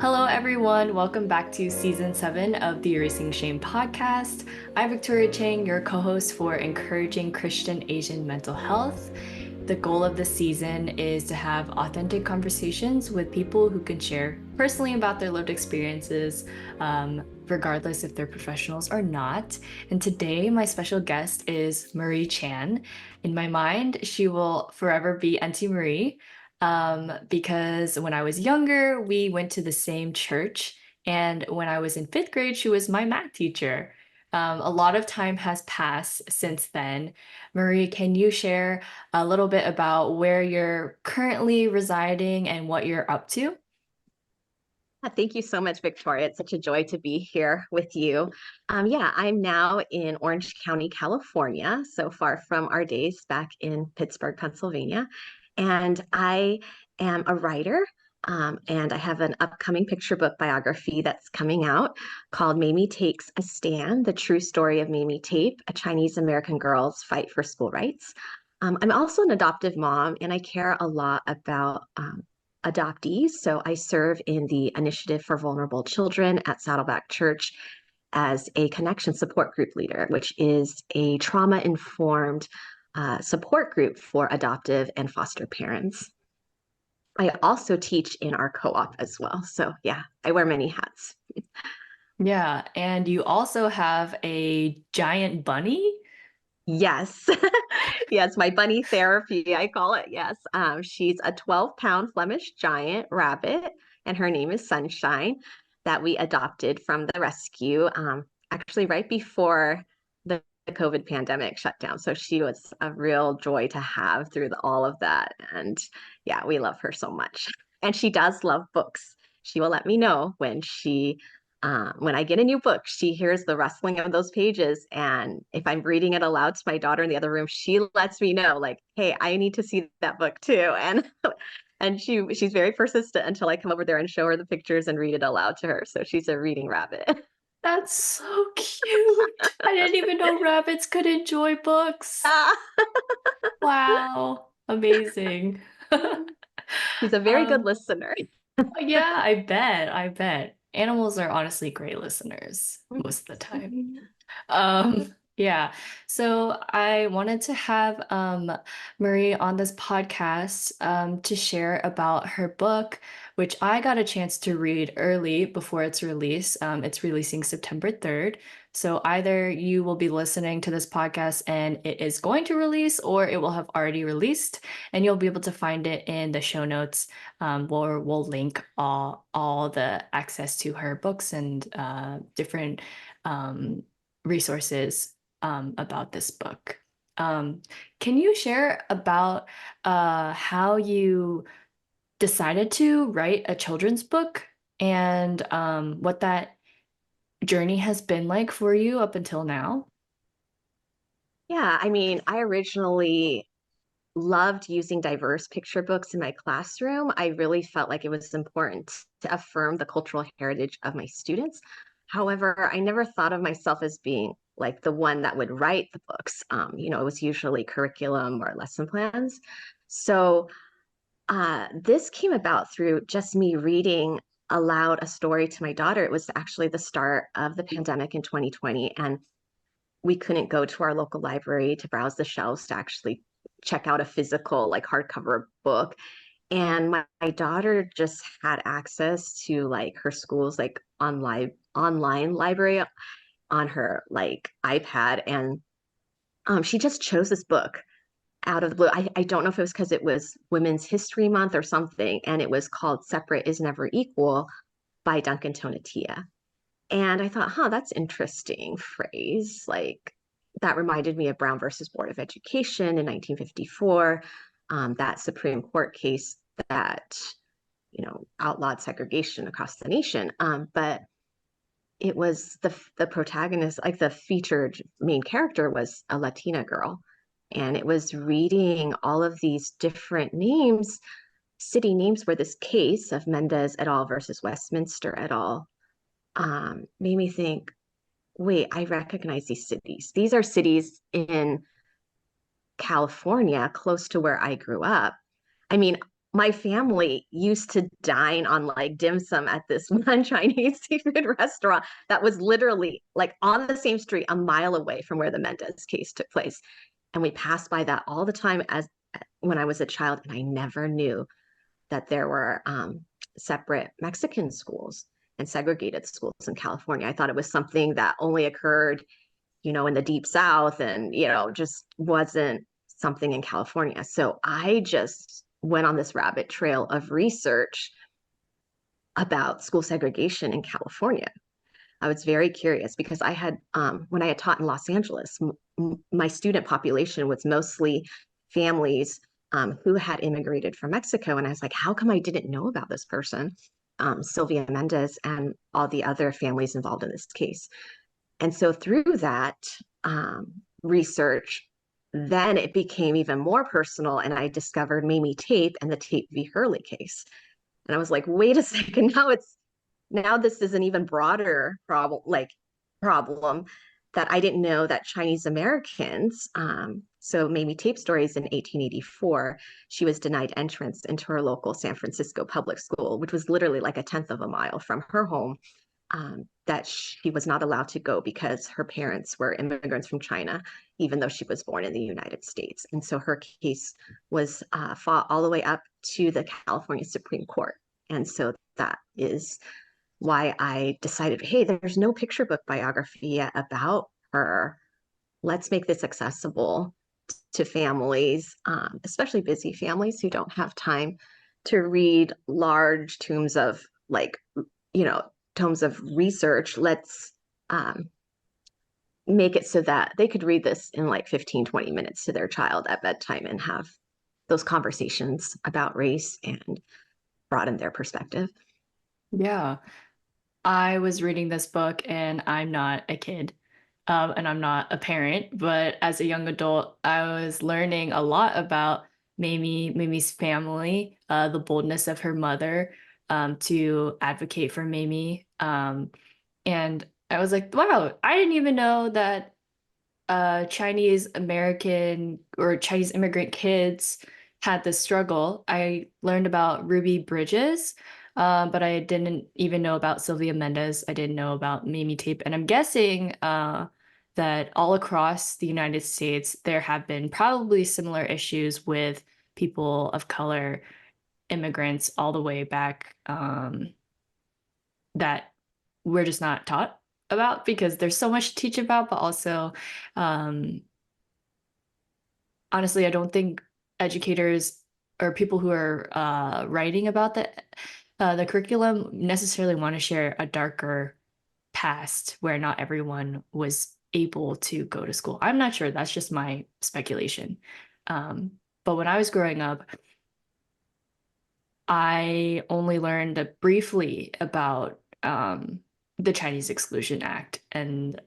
Hello, everyone. Welcome back to season 7 of the Erasing Shame podcast. I'm Victoria Chang, your co host for Encouraging Christian Asian Mental Health. The goal of this season is to have authentic conversations with people who can share personally about their lived experiences, regardless if they're professionals or not. And today, my special guest is Marie Chan. In my mind, she will forever be Auntie Marie because when I was younger, we went to the same church. And when I was in fifth grade, she was my math teacher. A lot of time has passed since then. Marie, can you share a little bit about where you're currently residing and what you're up to? Thank you so much, Victoria. It's such a joy to be here with you. I'm now in Orange County, California, so far from our days back in Pittsburgh, Pennsylvania. And I am a writer, and I have an upcoming picture book biography that's coming out called Mamie Takes A Stand, the true story of Mamie Tape, a Chinese American girl's fight for school rights. I'm also an adoptive mom, and I care a lot about adoptees. So I serve in the Initiative for Vulnerable Children at Saddleback Church as a connection support group leader, which is a trauma informed support group for adoptive and foster parents. I also teach in our co op as well. So, yeah, I wear many hats. Yeah, and you also have a giant bunny? Yes. Yes, my bunny therapy, I call it. Yes. She's a 12-pound Flemish giant rabbit, and her name is Sunshine, that we adopted from the rescue, actually right before the COVID pandemic shut down. So she was a real joy to have through all of that. And yeah, we love her so much. And she does love books. She will let me know when I get a new book, she hears the rustling of those pages. And if I'm reading it aloud to my daughter in the other room, she lets me know, like, hey, I need to see that book too. And she's very persistent until I come over there and show her the pictures and read it aloud to her. So she's a reading rabbit. That's so cute. I didn't even know rabbits could enjoy books. Wow, amazing. She's a very good Um, listener. yeah, I bet. I bet. Animals are honestly great listeners most of the time. Yeah. So I wanted to have Marie on this podcast to share about her book, which I got a chance to read early before its release. It's releasing September 3rd. So either you will be listening to this podcast and it is going to release, or it will have already released, and you'll be able to find it in the show notes, where we'll link all the access to her books and different resources about this book. Um, can you share about how you decided to write a children's book and what that journey has been like for you up until now? Yeah, I mean, I originally loved using diverse picture books in my classroom. I really felt like it was important to affirm the cultural heritage of my students. However, I never thought of myself as being like the one that would write the books. It was usually curriculum or lesson plans. So this came about through just me reading aloud a story to my daughter. It was actually the start of the pandemic in 2020, and we couldn't go to our local library to browse the shelves to actually check out a physical like hardcover book. And my daughter just had access to like her school's like online library on her like iPad. And she just chose this book out of the blue. I don't know if it was because it was Women's History Month or something, and it was called Separate is Never Equal by Duncan Tonatia. And I thought, that's interesting phrase. Like that reminded me of Brown versus Board of Education in 1954, that Supreme Court case that, outlawed segregation across the nation. But it was the protagonist, like the featured main character was a Latina girl. And it was reading all of these different names, city names where this case of Mendez et al. Versus Westminster et al. Made me think, wait, I recognize these cities. These are cities in California, close to where I grew up. I mean, my family used to dine on like dim sum at this one Chinese seafood restaurant that was literally like on the same street a mile away from where the Mendez case took place. And we passed by that all the time as when I was a child, and I never knew that there were separate Mexican schools and segregated schools in California. I thought it was something that only occurred, in the deep South and, just wasn't something in California. So I just went on this rabbit trail of research about school segregation in California. I was very curious because when I had taught in Los Angeles, my student population was mostly families who had immigrated from Mexico. And I was like, how come I didn't know about this person, Sylvia Mendez, and all the other families involved in this case? And so through that research, then it became even more personal. And I discovered Mamie Tape and the Tape v. Hurley case. And I was like, wait a second, now this is an even broader problem that I didn't know that Chinese Americans. So Mamie Tape stories in 1884, she was denied entrance into her local San Francisco public school, which was literally like a tenth of a mile from her home. That she was not allowed to go because her parents were immigrants from China, even though she was born in the United States. And so her case was fought all the way up to the California Supreme Court. And so that is why I decided, hey, there's no picture book biography yet about her. Let's make this accessible to families, especially busy families who don't have time to read large tomes of tomes of research. Let's make it so that they could read this in like 15, 20 minutes to their child at bedtime and have those conversations about race and broaden their perspective. Yeah. I was reading this book and I'm not a kid, and I'm not a parent, but as a young adult, I was learning a lot about Mamie's family, the boldness of her mother, to advocate for Mamie. And I was like, wow, I didn't even know that Chinese American or Chinese immigrant kids had this struggle. I learned about Ruby Bridges, but I didn't even know about Sylvia Mendez. I didn't know about Mamie Tape. And I'm guessing that all across the United States, there have been probably similar issues with people of color, immigrants, all the way back that we're just not taught about because there's so much to teach about, but also um, honestly, I don't think educators or people who are writing about the curriculum necessarily want to share a darker past where not everyone was able to go to school. I'm not sure. That's just my speculation. But when I was growing up, I only learned briefly about the Chinese Exclusion Act and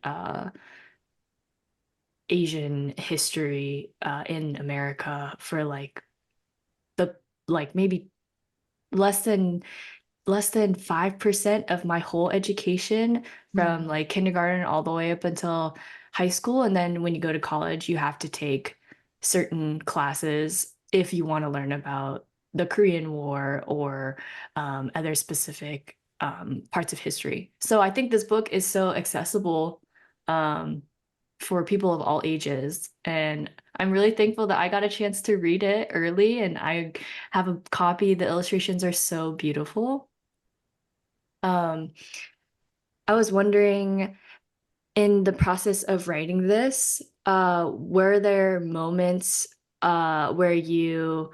Asian history in America for the maybe less than 5% of my whole education from like kindergarten all the way up until high school. And then when you go to college, you have to take certain classes if you want to learn about the Korean War or other specific parts of history. So I think this book is so accessible um, for people of all ages. And I'm really thankful that I got a chance to read it early and I have a copy. The illustrations are so beautiful. Um, I was wondering in the process of writing this, were there moments where you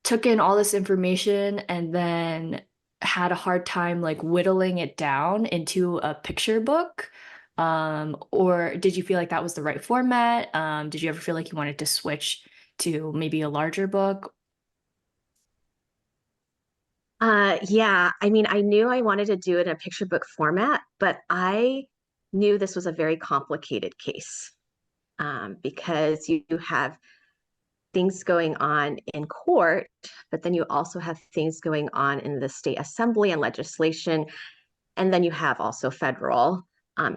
took in all this information and then had a hard time like whittling it down into a picture book? Or did you feel like that was the right format? Did you ever feel like you wanted to switch to maybe a larger book? Yeah, I mean, I knew I wanted to do it in a picture book format, but I knew this was a very complicated case because you have things going on in court, but then you also have things going on in the state assembly and legislation, and then you have also federal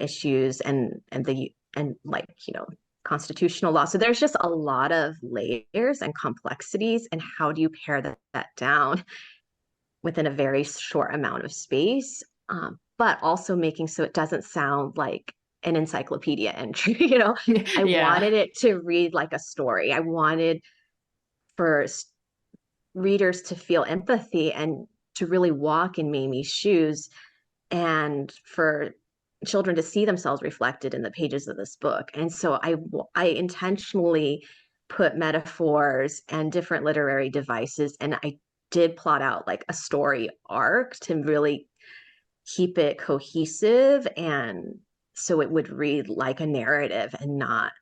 issues and like constitutional law. So there's just a lot of layers and complexities, and how do you pare that down within a very short amount of space, but also making so it doesn't sound like an encyclopedia entry. I Yeah. wanted it to read like a story. I wanted for readers to feel empathy and to really walk in Mamie's shoes, and for children to see themselves reflected in the pages of this book. And so I intentionally put metaphors and different literary devices, and I did plot out like a story arc to really keep it cohesive, and so it would read like a narrative and not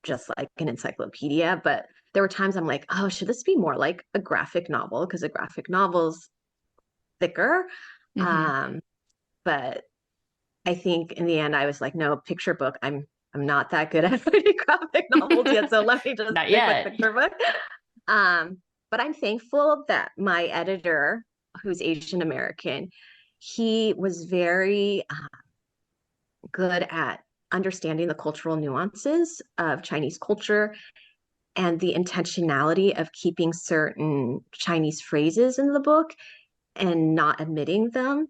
just like an encyclopedia. But there were times I'm like, oh, should this be more like a graphic novel? Because a graphic novel's thicker. Hmm. Um, but I think in the end I was like, no, picture book. I'm not that good at writing graphic novels yet, so let me just Not stick with yet. picture book. Um, but I'm thankful that my editor, who's Asian American, he was very good at understanding the cultural nuances of Chinese culture and the intentionality of keeping certain Chinese phrases in the book and not omitting them.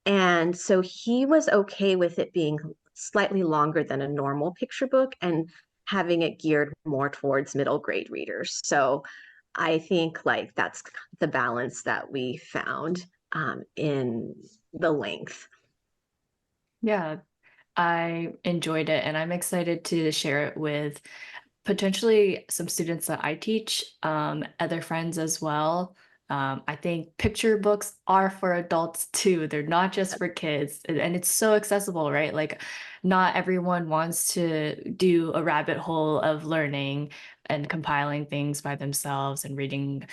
And so he was okay with it being slightly longer than a normal picture book and having it geared more towards middle grade readers. So I think like that's the balance that we found in the length. Yeah, I enjoyed it and I'm excited to share it with potentially some students that I teach, other friends as well. I think picture books are for adults too. They're not just for kids. And it's so accessible, right? Like, not everyone wants to do a rabbit hole of learning and compiling things by themselves and reading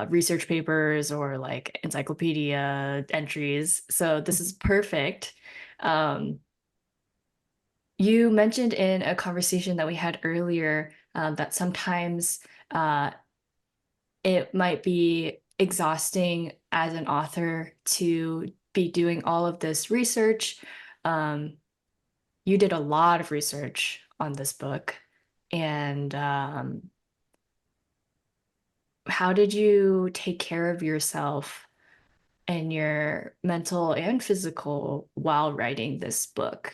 research papers or like encyclopedia entries. So this is perfect. Um, you mentioned in a conversation that we had earlier that sometimes uh, it might be exhausting as an author to be doing all of this research. Um, you did a lot of research on this book. And how did you take care of yourself and your mental and physical while writing this book?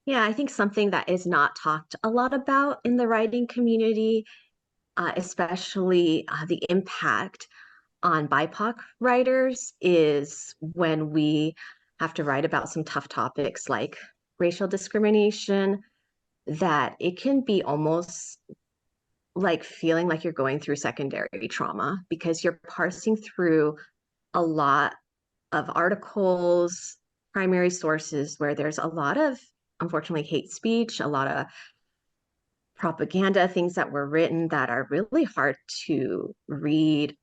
Yeah, I think something that is not talked a lot about in the writing community, especially the impact on BIPOC writers, is when we have to write about some tough topics like racial discrimination, that it can be almost like feeling like you're going through secondary trauma because you're parsing through a lot of articles, primary sources where there's a lot of, unfortunately, hate speech, a lot of propaganda, things that were written that are really hard to read.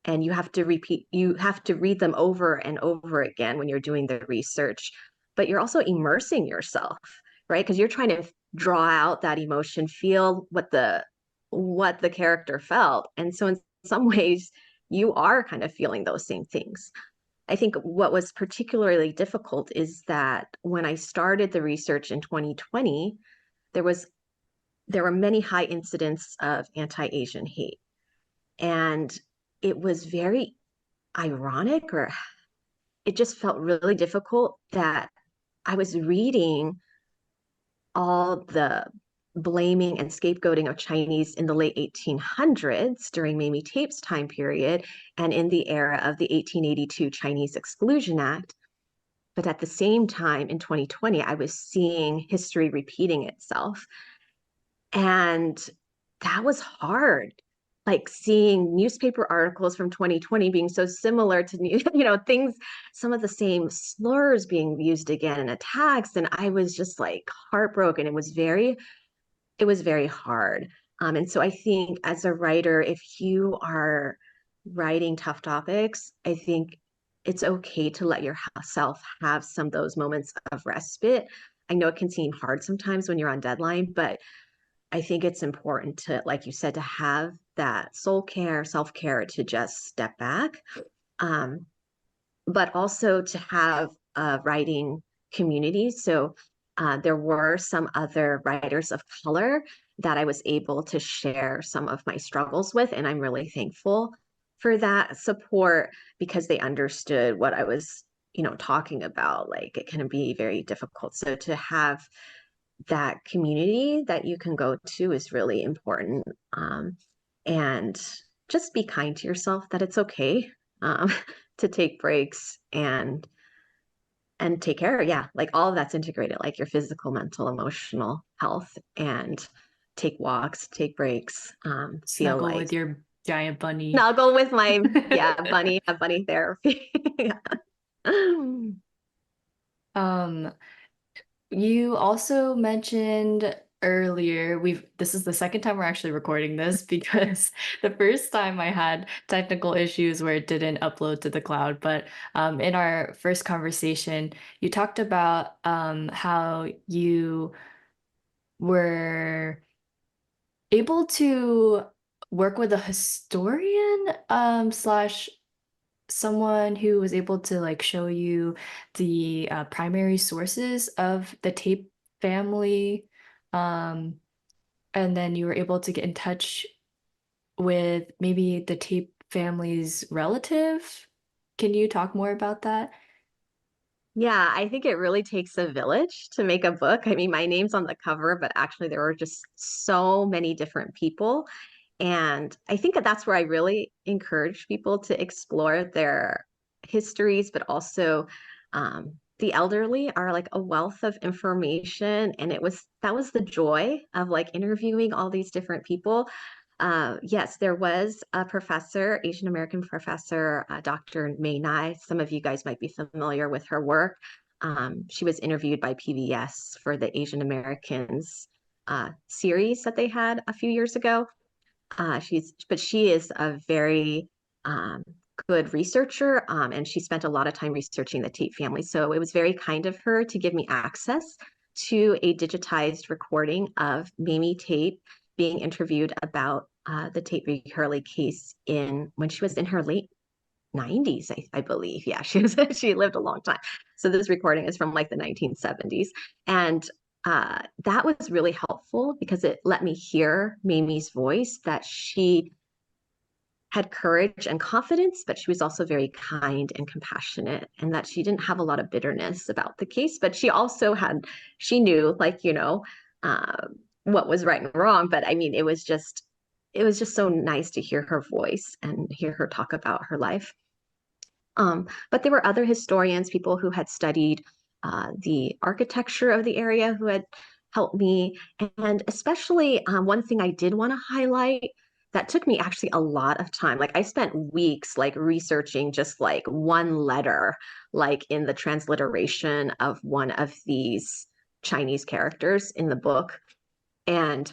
And you have to read them over and over again when you're doing the research, but you're also immersing yourself, right? Because you're trying to draw out that emotion, feel what the character felt. And so in some ways, you are kind of feeling those same things. I think what was particularly difficult is that when I started the research in 2020, there was there were many high incidents of anti-Asian hate. And it was very ironic, or it just felt really difficult that I was reading all the blaming and scapegoating of Chinese in the late 1800s during Mamie Tape's time period and in the era of the 1882 Chinese Exclusion Act. But at the same time, in 2020, I was seeing history repeating itself. And that was hard. Like seeing newspaper articles from 2020 being so similar to things, some of the same slurs being used again in attacks. And I was just like heartbroken. It was very hard. And so I think as a writer, if you are writing tough topics, I think it's okay to let yourself have some of those moments of respite. I know it can seem hard sometimes when you're on deadline, but I think it's important to, like you said, to have that soul care, self care, to just step back, um, but also to have a writing community. So There were some other writers of color that I was able to share some of my struggles with, and I'm really thankful for that support because they understood what I was, talking about. Like it can be very difficult. So to have that community that you can go to is really important. And just be kind to yourself that it's okay um, to take breaks and take care. Yeah, like all of that's integrated, like your physical, mental, emotional health, and take walks, take breaks. Feel Snuggle like with your giant bunny. snuggle with my bunny, a bunny therapy. Yeah. Um, you also mentioned earlier, this is the second time we're actually recording this because the first time I had technical issues where it didn't upload to the cloud. But in our first conversation, you talked about how you were able to work with a historian slash someone who was able to like show you the primary sources of the Tape family, um, and then you were able to get in touch with maybe the Tape family's relative. Can you talk more about that? Yeah, I think it really takes a village to make a book. I mean, my name's on the cover, but actually there were just so many different people. And I think that that's where I really encourage people to explore their histories, but also the elderly are like a wealth of information. And that was the joy of like interviewing all these different people. Yes, there was a professor, Asian American professor, Dr. May Nai. Some of you guys might be familiar with her work. She was interviewed by PBS for the Asian Americans series that they had a few years ago. But she is a very um, good researcher, and she spent a lot of time researching the Tate family. So it was very kind of her to give me access to a digitized recording of Mamie Tape being interviewed about the Tate Hurley case in when she was in her late 90s, I believe. Yeah, she lived a long time. So this recording is from like the 1970s. And that was really helpful because it let me hear Mamie's voice, that she had courage and confidence, but she was also very kind and compassionate, and that she didn't have a lot of bitterness about the case. But she knew, like, what was right and wrong. But I mean, it was just so nice to hear her voice and hear her talk about her life. But there were other historians, people who had studied the architecture of the area, who had helped me. And especially one thing I did want to highlight that took me actually a lot of time. Like I spent weeks like researching just like one letter, like in the transliteration of one of these Chinese characters in the book. And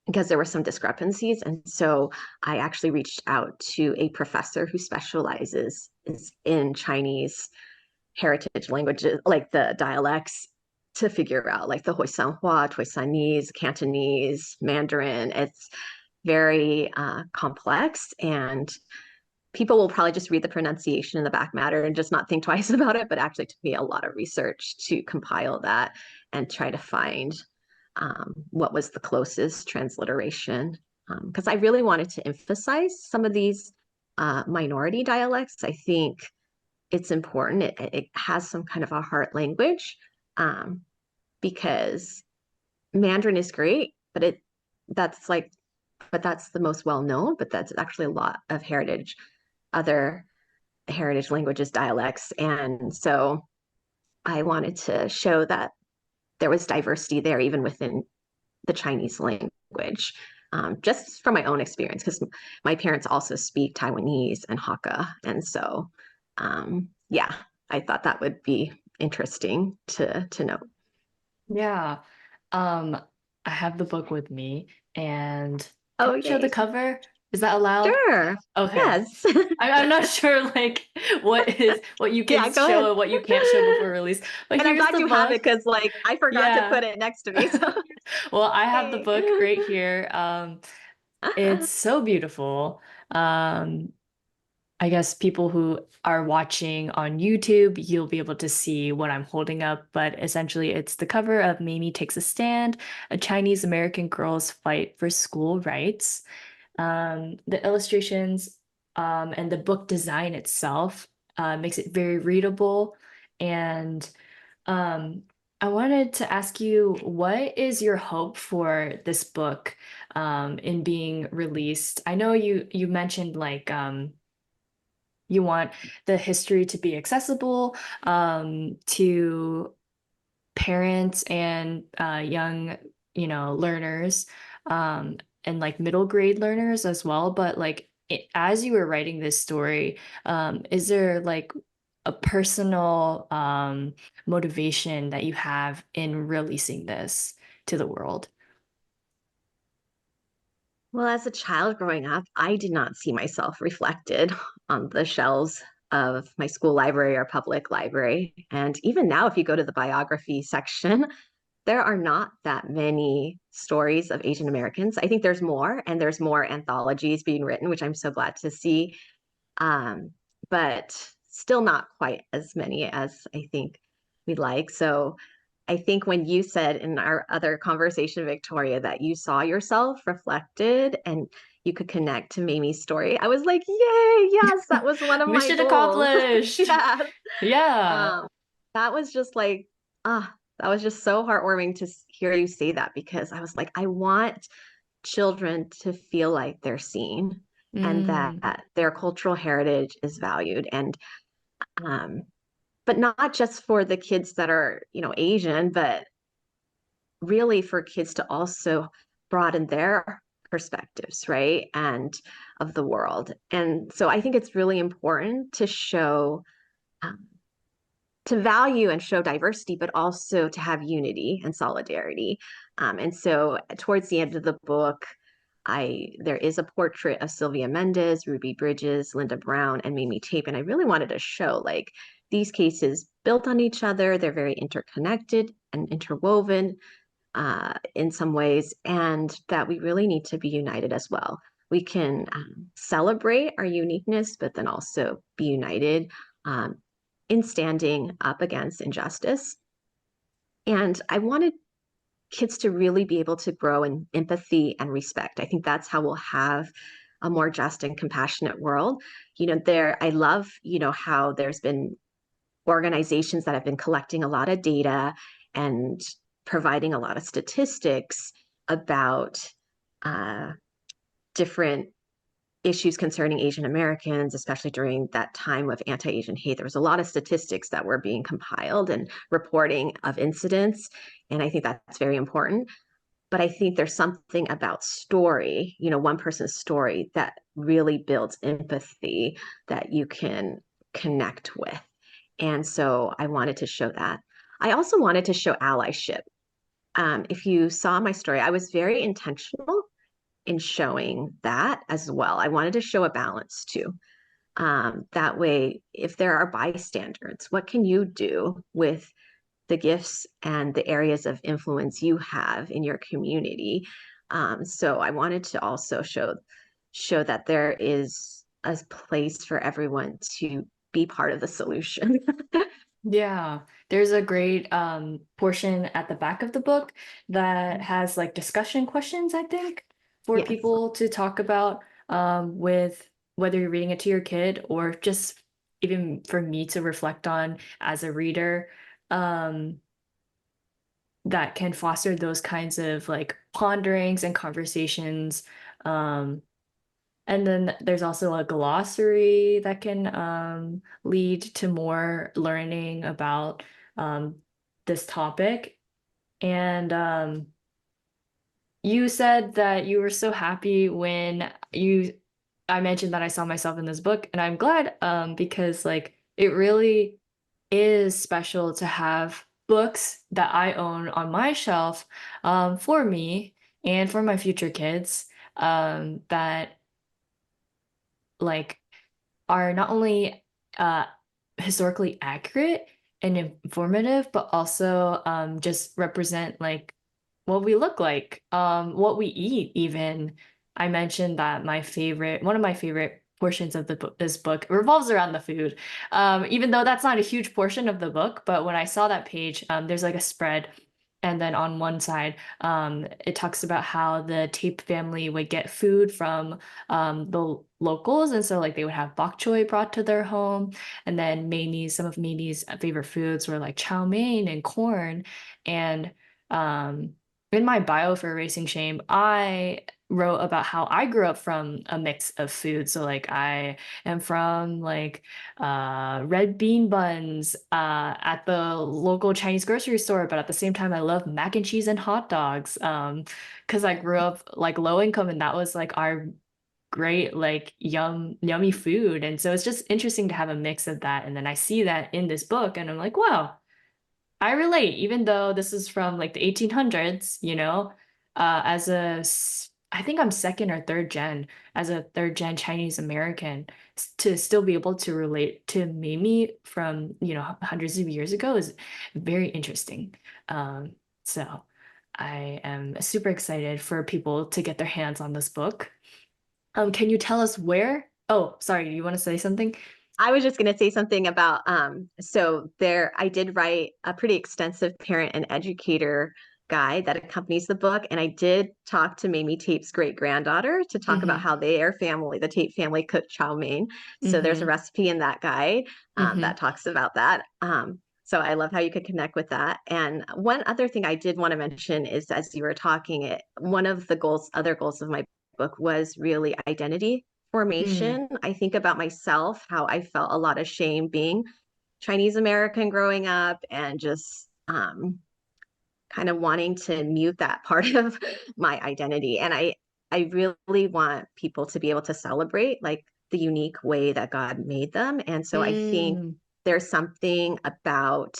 because there were some discrepancies. And so I actually reached out to a professor who specializes in Chinese heritage languages, like the dialects, to figure out like the Hoisanhua, Toisanese, Cantonese, Mandarin. It's very complex, and people will probably just read the pronunciation in the back matter and just not think twice about it, but actually took me a lot of research to compile that and try to find what was the closest transliteration. Because I really wanted to emphasize some of these minority dialects. I think it's important. It has some kind of a heart language, um, because Mandarin is great, that's like, but that's the most well known. But that's actually a lot of other heritage languages, dialects, and so I wanted to show that there was diversity there, even within the Chinese language, just from my own experience, because my parents also speak Taiwanese and Hakka. And so, yeah, I thought that would be interesting to note. Yeah. Um, I have the book with me, and can Oh, I show the yay. cover? Is that allowed? Sure. Okay. Yes. I'm not sure like what you can Yeah, go ahead. show and what you can't show before release. But And I'm here's glad the you have book. it because, like, I forgot to Yeah. put it next to me. So, Well, I have the yay. book right here. It's so beautiful. I I guess people who are watching on YouTube, you'll be able to see what I'm holding up, but essentially it's the cover of Mamie Takes a Stand, a Chinese American girl's fight for school rights. The illustrations and the book design itself makes it very readable. And um, I wanted to ask you, what is your hope for this book in being released? I know you mentioned like you want the history to be accessible to parents and young, learners, and like middle grade learners as well. But like as you were writing this story, is there like a personal motivation that you have in releasing this to the world? Well, as a child growing up, I did not see myself reflected on the shelves of my school library or public library. And even now, if you go to the biography section, there are not that many stories of Asian Americans. I think there's more, and there's more anthologies being written, which I'm so glad to see. Um, but still not quite as many as I think we'd like. So I think when you said in our other conversation, Victoria, that you saw yourself reflected and you could connect to Mamie's story, I was like, yay, yes, that was one of my Mission goals. accomplished. Yes. Yeah. Um, that was just like, that was just so heartwarming to hear you say that because I was like, I want children to feel like they're seen and Mm, that their cultural heritage is valued. And um, but not just for the kids that are, Asian, but really for kids to also broaden their perspectives, right? And of the world. And so I think it's really important to show, um, to value and show diversity, but also to have unity and solidarity. And so towards the end of the book, there is a portrait of Sylvia Mendez, Ruby Bridges, Linda Brown, and Mamie Tape. And I really wanted to show like these cases built on each other. They're very interconnected and interwoven in some ways, and that we really need to be united as well. We can celebrate our uniqueness, but then also be united um, in standing up against injustice. And I wanted kids to really be able to grow in empathy and respect. I think that's how we'll have a more just and compassionate world. I love, how there's been organizations that have been collecting a lot of data and providing a lot of statistics about uh, different issues concerning Asian Americans, especially during that time of anti Asian hate. There was a lot of statistics that were being compiled and reporting of incidents. And I think that's very important. But I think there's something about story, one person's story that really builds empathy that you can connect with. And so I wanted to show that. I also wanted to show allyship. If you saw my story, I was very intentional in showing that as well. I wanted to show a balance too. That way, if there are bystanders, what can you do with the gifts and the areas of influence you have in your community? So I wanted to also show that there is a place for everyone to be part of the solution. yeah, there's a great portion at the back of the book that has like discussion questions, I think, for Yes. people to talk about with whether you're reading it to your kid or just even for me to reflect on as a reader. Um, that can foster those kinds of like ponderings and conversations. Um, and then there's also a glossary that can lead to more learning about um, this topic. And you said that you were so happy when I mentioned that I saw myself in this book, and I'm glad because like it really is special to have books that I own on my shelf for me and for my future kids that like are not only uh, historically accurate and informative, but also just represent like what we look like, what we eat, even. I mentioned that one of my favorite portions of this book revolves around the food. Even though that's not a huge portion of the book, but when I saw that page, there's like a spread. And then on one side, it talks about how the Tape family would get food from the locals. And so like they would have bok choy brought to their home. And then some of Mamie's favorite foods were like chow mein and corn. And um, in my bio for Erasing Shame, I wrote about how I grew up from a mix of food. So like I am from like red bean buns at the local Chinese grocery store, but at the same time I love mac and cheese and hot dogs. Because I grew up like low income and that was like our great like yummy food. And so it's just interesting to have a mix of that. And then I see that in this book and I'm like, wow, I relate, even though this is from like the 1800s, I think I'm second or third gen, as a third gen Chinese American, to still be able to relate to Mamie from, hundreds of years ago is very interesting. So I am super excited for people to get their hands on this book. Can you tell us where? Oh, sorry, you want to say something? I was just going to say something about so there I did write a pretty extensive parent and educator guide that accompanies the book, and I did talk to Mamie Tape's great granddaughter to talk about Mm-hmm. how their family, the Tape family, cooked chow mein. So there's a Mm-hmm. recipe in that guide Mm-hmm. that talks about that. So I love how you could connect with that. And one other thing I did want to mention is, as you were talking, one of the other goals of my book was really identity Mm. formation. I think about myself, how I felt a lot of shame being Chinese American growing up, and just kind of wanting to mute that part of my identity. And I really want people to be able to celebrate like the unique way that God made them. And so I think Mm. there's something about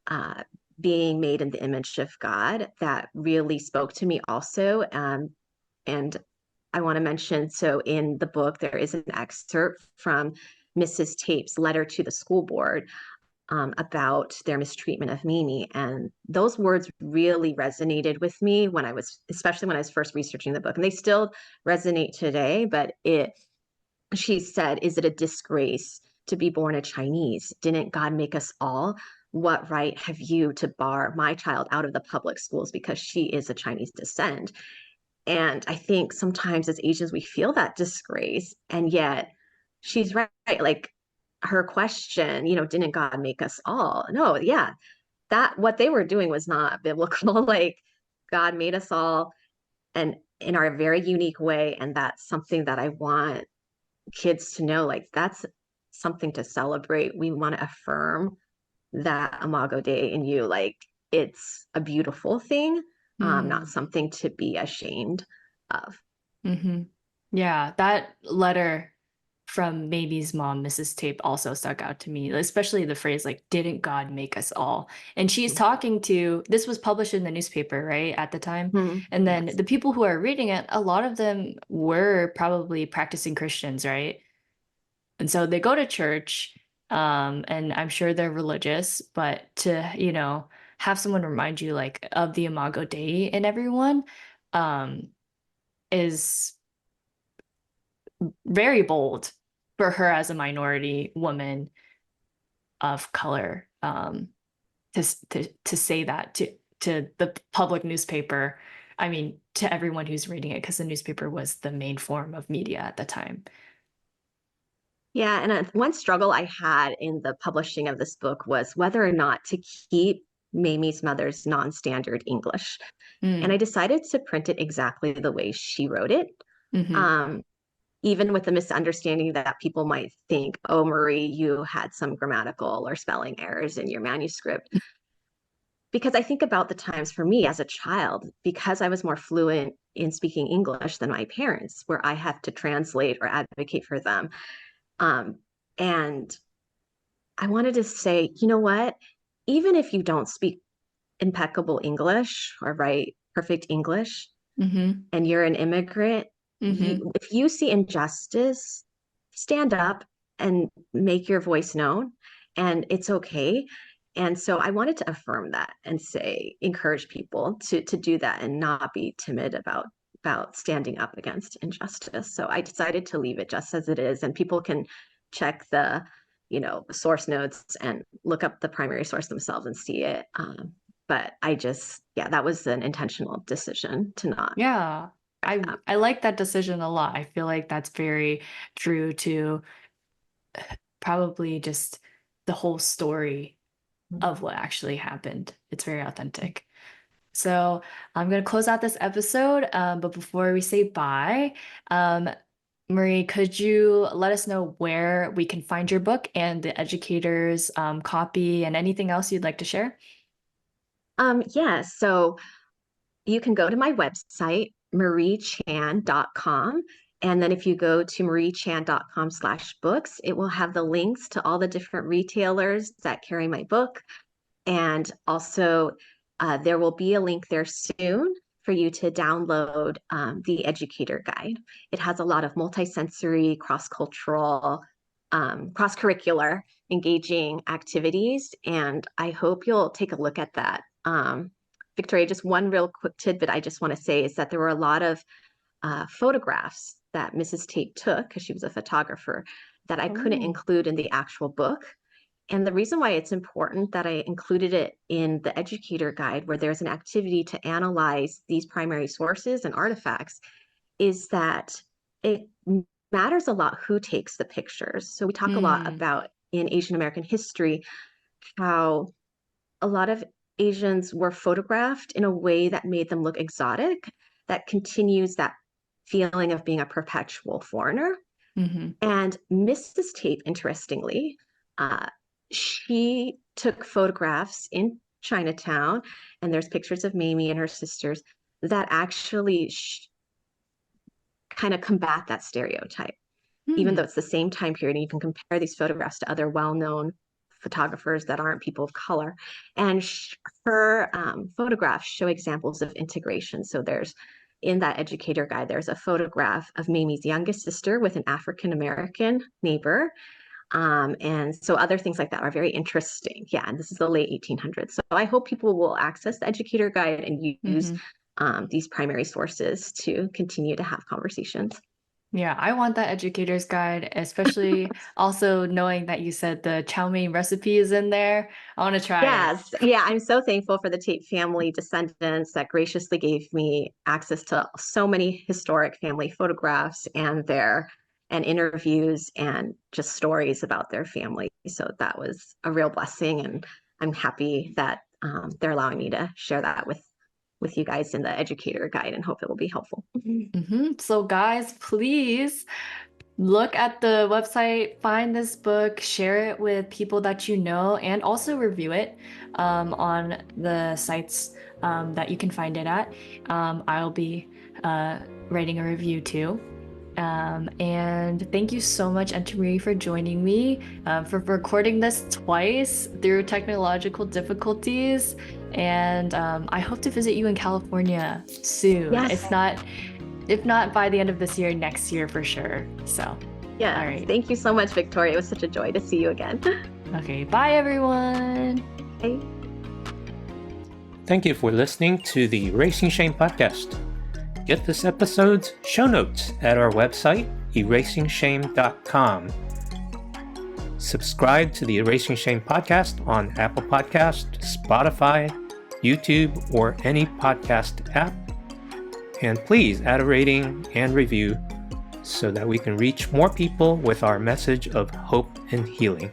uh, being made in the image of God that really spoke to me also. And I want to mention, so in the book, there is an excerpt from Mrs. Tape's letter to the school board about their mistreatment of Mamie. And those words really resonated with me especially when I was first researching the book. And they still resonate today, but she said, "Is it a disgrace to be born a Chinese? Didn't God make us all? What right have you to bar my child out of the public schools because she is a Chinese descent?" And I think sometimes as Asians, we feel that disgrace. And yet she's right. Like her question, didn't God make us all? No, yeah, that what they were doing was not biblical. Like God made us all and in our very unique way. And that's something that I want kids to know. Like that's something to celebrate. We want to affirm that Imago Day in you. Like it's a beautiful thing, not Mm. something to be ashamed of. Mm-hmm. Yeah, that letter from Mamie's mom, Mrs. Tape, also stuck out to me, especially the phrase like, didn't God make us all? And she's talking to, this was published in the newspaper, right, at the time. Mm-hmm. And then Yes. the people who are reading it, a lot of them were probably practicing Christians, right? And so they go to church, and I'm sure they're religious, but to, have someone remind you like of the Imago Dei and everyone, um, is very bold for her as a minority woman of color, to say that to the public newspaper. I mean, to everyone who's reading it, because the newspaper was the main form of media at the time. Yeah, and one struggle I had in the publishing of this book was whether or not to keep Mamie's mother's non-standard English. And I Mm, decided to print it exactly the way she wrote it. mm-hmm, Um, Even with the misunderstanding that people might think, oh, Marie, you had some grammatical or spelling errors in your manuscript. Because I think about the times for me as a child, because I was more fluent in speaking English than my parents, where I have to translate or advocate for them. Um, and I wanted to say, you know what? Even if you don't speak impeccable English or write perfect English, mm-hmm, and you're an immigrant, mm-hmm, if you see injustice, stand up and make your voice known, and it's okay. And so I wanted to affirm that and say, encourage people to do that and not be timid about about standing up against injustice. So I decided to leave it just as it is, and people can check the, source notes and look up the primary source themselves and see it. But that was an intentional decision to not Yeah. check that. I like that decision a lot. I feel like that's very true to probably just the whole story of what actually happened. It's very authentic. So I'm going to close out this episode. But before we say bye, Marie, could you let us know where we can find your book and the educator's copy and anything else you'd like to share? So you can go to my website, mariechan.com. And then if you go to mariechan.com/books, it will have the links to all the different retailers that carry my book. And also, there will be a link there soon for you to download the educator guide. It has a lot of multisensory, cross-cultural, cross-curricular, engaging activities. And I hope you'll take a look at that. Victoria, just one real quick tidbit I just want to say is that there were a lot of photographs that Mrs. Tape took, because she was a photographer, that I couldn't include in the actual book. And the reason why it's important that I included it in the educator guide, where there's an activity to analyze these primary sources and artifacts, is that it matters a lot who takes the pictures. So we talk a lot about in Asian American history how a lot of Asians were photographed in a way that made them look exotic, that continues that feeling of being a perpetual foreigner. And Mrs. Tape, interestingly, she took photographs in Chinatown, and there's pictures of Mamie and her sisters that actually kind of combat that stereotype. Even though it's the same time period, and you can compare these photographs to other well-known photographers that aren't people of color. And her photographs show examples of integration. So in that educator guide, there's a photograph of Mamie's youngest sister with an African-American neighbor. And so other things like that are very interesting. Yeah, and this is the late 1800s. So I hope people will access the educator guide and use these primary sources to continue to have conversations. Yeah, I want that educator's guide, especially also knowing that you said the chow mein recipe is in there. I want to try it. Yes. Yeah, I'm so thankful for the Tape family descendants that graciously gave me access to so many historic family photographs and interviews and just stories about their family. So that was a real blessing, and I'm happy that they're allowing me to share that with you guys in the educator guide, and hope it will be helpful. So guys, please look at the website, find this book, share it with people that you know, and also review it on the sites that you can find it at. I'll be writing a review too. And thank you so much, Auntie Marie, for joining me, for recording this twice through technological difficulties. And I hope to visit you in California soon. Yes. If not by the end of this year, next year for sure. So, yeah. All right. Thank you so much, Victoria. It was such a joy to see you again. Okay. Bye, everyone. Bye. Thank you for listening to the Erasing Shame podcast. Get this episode's show notes at our website, erasingshame.com. Subscribe to the Erasing Shame podcast on Apple Podcast, Spotify, YouTube, or any podcast app. And please add a rating and review so that we can reach more people with our message of hope and healing.